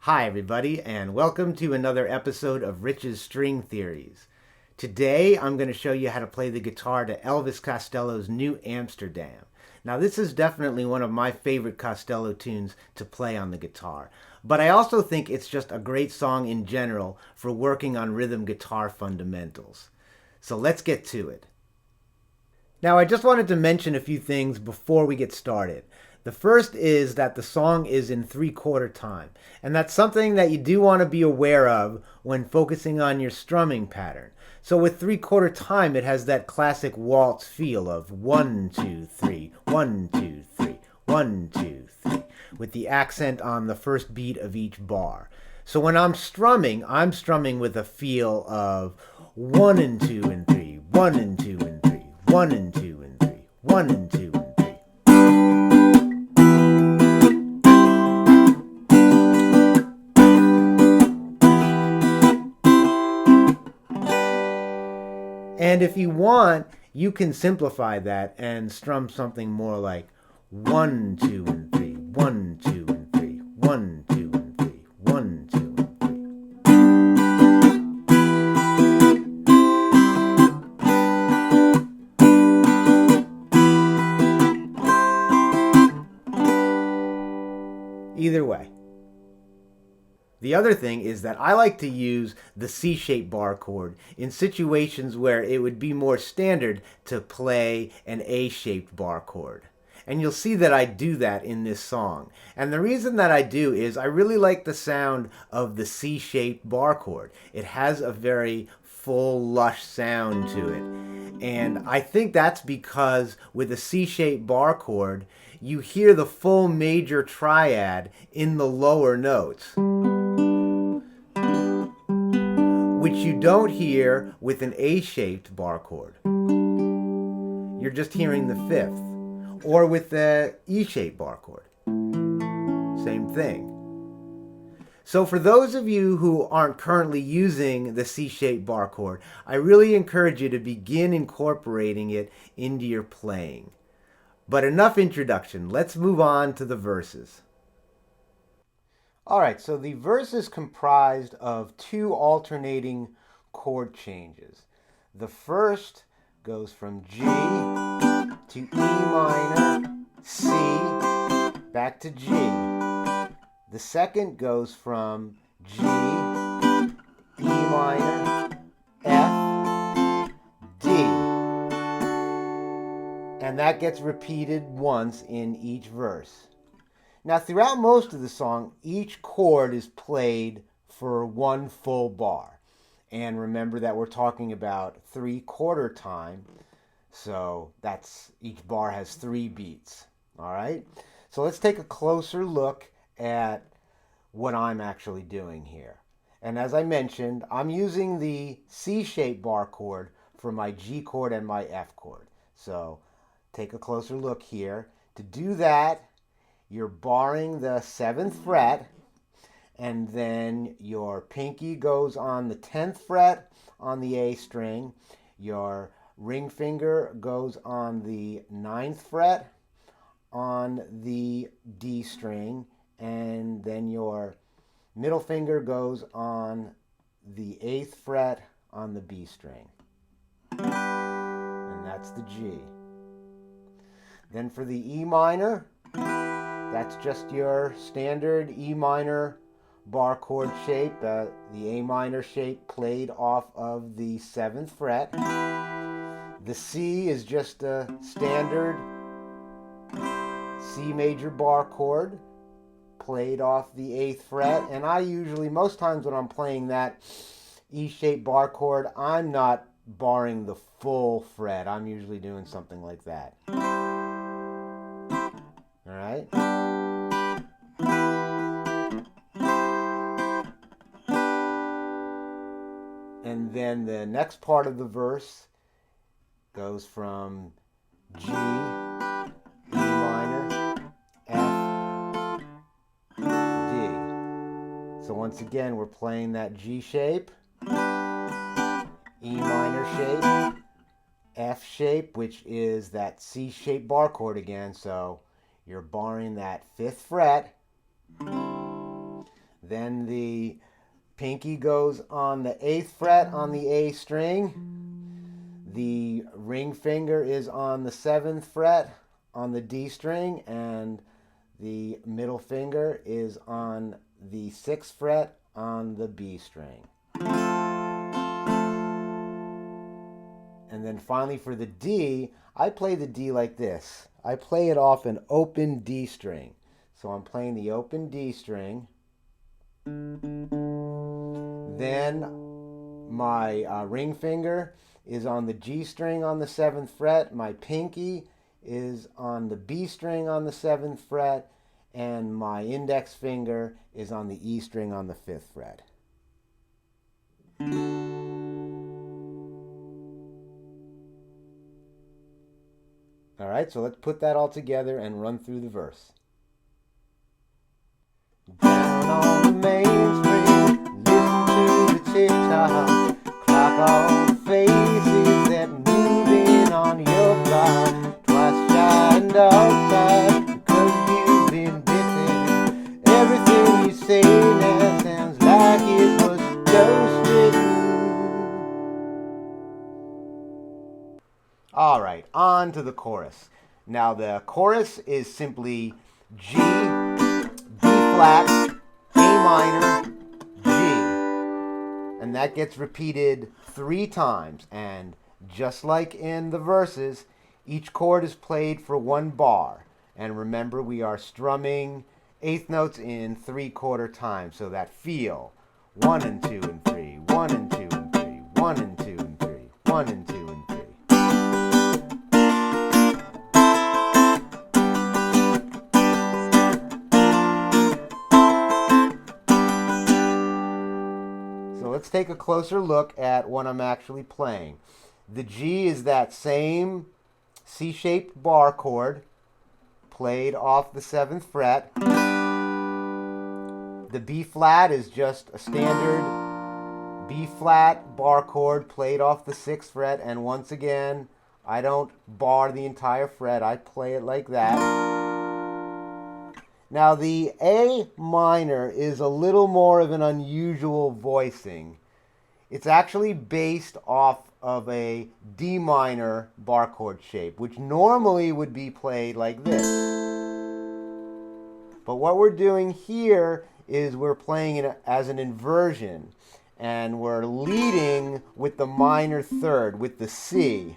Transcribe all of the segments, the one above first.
Hi, everybody, and welcome to another episode of Rich's String Theories. Today, I'm going to show you how to play the guitar to Elvis Costello's New Amsterdam. Now, this is definitely one of my favorite Costello tunes to play on the guitar, but I also think it's just a great song in general for working on rhythm guitar fundamentals. So let's get to it. Now, I just wanted to mention a few things before we get started. The first is that the song is in 3/4 time, and that's something that you do want to be aware of when focusing on your strumming pattern. So with 3/4 time, it has that classic waltz feel of 1, 2, 3, 1, 2, 3, 1, 2, 3, with the accent on the first beat of each bar. So when I'm strumming with a feel of 1 and 2 and 3, 1 and 2 and 3, 1 and 2 and 3, 1 and 2 and 3. And if you want, you can simplify that and strum something more like 1, 2, and 3, 1, 2, and 3, 1, 2, and 3, 1, 2, and 3. Either way. The other thing is that I like to use the C-shaped bar chord in situations where it would be more standard to play an A-shaped bar chord. And you'll see that I do that in this song. And the reason that I do is I really like the sound of the C-shaped bar chord. It has a very full, lush sound to it. And I think that's because with a C-shaped bar chord, you hear the full major triad in the lower notes, which you don't hear with an A-shaped bar chord. You're just hearing the fifth. Or with the E-shaped bar chord. Same thing. So for those of you who aren't currently using the C-shaped bar chord, I really encourage you to begin incorporating it into your playing. But enough introduction. Let's move on to the verses. Alright, so the verse is comprised of two alternating chord changes. The first goes from G to E minor, C, back to G. The second goes from G, E minor, F, D. And that gets repeated once in each verse. Now, throughout most of the song, each chord is played for one full bar. And remember that we're talking about 3/4 time. So that's each bar has 3 beats. All right? So let's take a closer look at what I'm actually doing here. And as I mentioned, I'm using the C-shaped bar chord for my G chord and my F chord. So take a closer look here. To do that, you're barring the 7th fret, and then your pinky goes on the 10th fret on the A string. Your ring finger goes on the 9th fret on the D string, and then your middle finger goes on the 8th fret on the B string. And that's the G. Then for the E minor, that's just your standard E minor bar chord shape, the A minor shape played off of the 7th fret. The C is just a standard C major bar chord played off the 8th fret. And I usually, most times when I'm playing that E-shaped bar chord, I'm not barring the full fret. I'm usually doing something like that. All right? And then the next part of the verse goes from G, E minor, F, D. So once again, we're playing that G shape, E minor shape, F shape, which is that C-shaped bar chord again. So you're barring that 5th fret. Then the pinky goes on the 8th fret on the A string. The ring finger is on the 7th fret on the D string, and the middle finger is on the 6th fret on the B string. And then finally for the D, I play the D like this. I play it off an open D string. So I'm playing the open D string. Then my ring finger is on the G string on the 7th fret. My pinky is on the B string on the 7th fret. And my index finger is on the E string on the 5th fret. All right, so let's put that all together and run through the verse. Down on the main street, listen to the tick-tock, clock all the faces that moving on your block. Twice shy and outside, because you've been bitten. Everything you say now sounds like it was ghostwritten. All right, on to the chorus. Now the chorus is simply G, B flat, A minor, G. And that gets repeated 3 times. And just like in the verses, each chord is played for 1 bar. And remember, we are strumming 8th notes in 3/4 time. So that feel 1 and 2 and 3, 1 and 2 and 3, 1 and 2 and 3, 1 and 2 and 3. Let's take a closer look at what I'm actually playing. The G is that same C-shaped bar chord played off the 7th fret. The B flat is just a standard B flat bar chord played off the 6th fret, and once again, I don't bar the entire fret, I play it like that. Now the A minor is a little more of an unusual voicing. It's actually based off of a D minor bar chord shape, which normally would be played like this. But what we're doing here is we're playing it as an inversion, and we're leading with the minor third, with the C.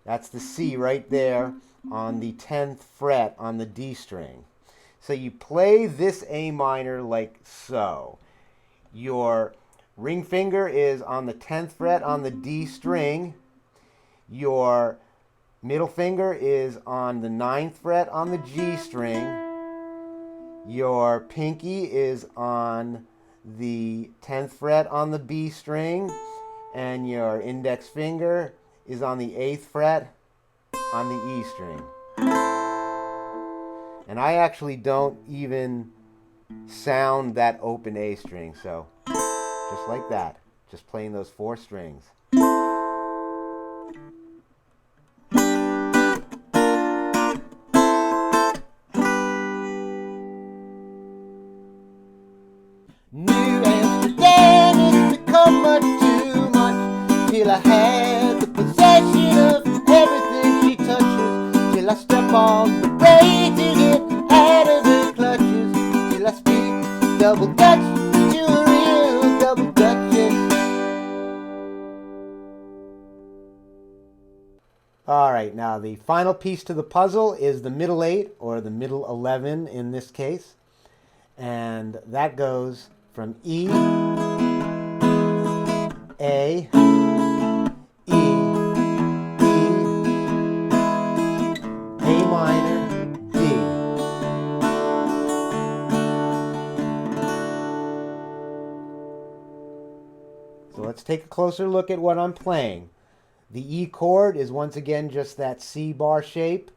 That's the C right there on the 10th fret on the D string. So you play this A minor like so. Your ring finger is on the 10th fret on the D string. Your middle finger is on the 9th fret on the G string. Your pinky is on the 10th fret on the B string. And your index finger is on the 8th fret on the E string. And I actually don't even sound that open A string, so just like that, just playing those 4 strings. New Amsterdam has become much too much, till I had the possession of everything she touches, till I step on the brake to get out of her clutches, till I speak double Dutch to a real double Duchess. All right, now the final piece to the puzzle is the middle 8, or the middle 11 in this case, and that goes from E, A, E, A minor, D. So let's take a closer look at what I'm playing. The E chord is once again just that C bar shape,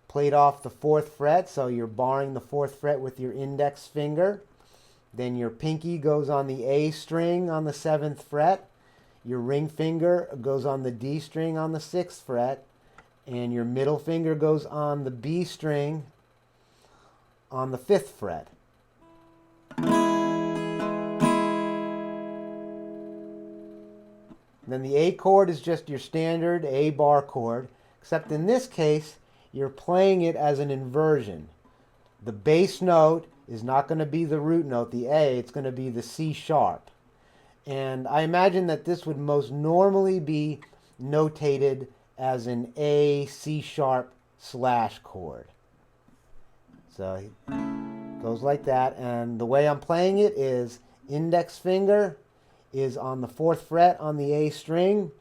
played off the 4th fret, so you're barring the 4th fret with your index finger. Then your pinky goes on the A string on the 7th fret. Your ring finger goes on the D string on the 6th fret. And your middle finger goes on the B string on the 5th fret. Then the A chord is just your standard A bar chord, except in this case, you're playing it as an inversion. The bass note is not going to be the root note, the A, it's going to be the C sharp. And I imagine that this would most normally be notated as an A C sharp slash chord. So it goes like that, and the way I'm playing it is index finger is on the 4th fret on the A string,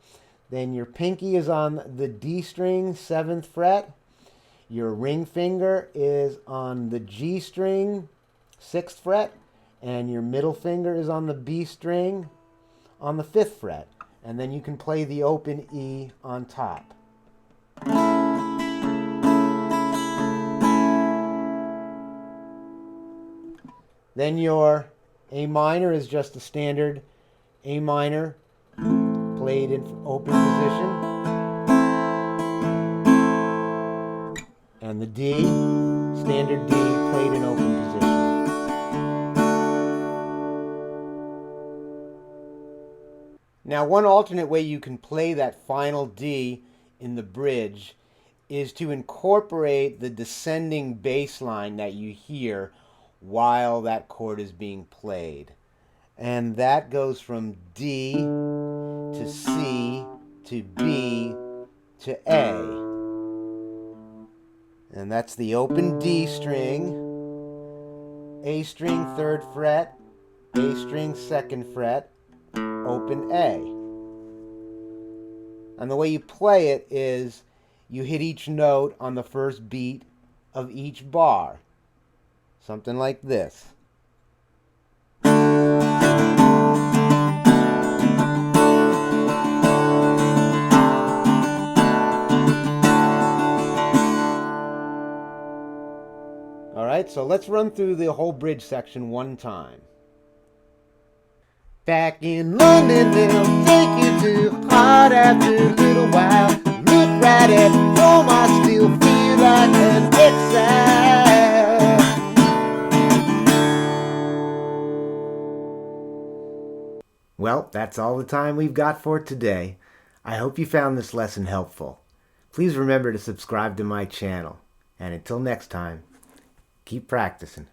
then your pinky is on the D string, 7th fret, your ring finger is on the G string, 6th fret, and your middle finger is on the B string on the 5th fret, and then you can play the open E on top. Then your A minor is just a standard A minor played in open position. And the D, standard D played in open position. Now, one alternate way you can play that final D in the bridge is to incorporate the descending bass line that you hear while that chord is being played. And that goes from D to C to B to A. And that's the open D string, A string 3rd fret, A string 2nd fret, open A. And the way you play it is you hit each note on the first beat of each bar. Something like this. All right, so let's run through the whole bridge section one time. Back in London, they'll take you to heart after a little while. Look right at home, I still feel like an exile. Well, that's all the time we've got for today. I hope you found this lesson helpful. Please remember to subscribe to my channel. And until next time, keep practicing.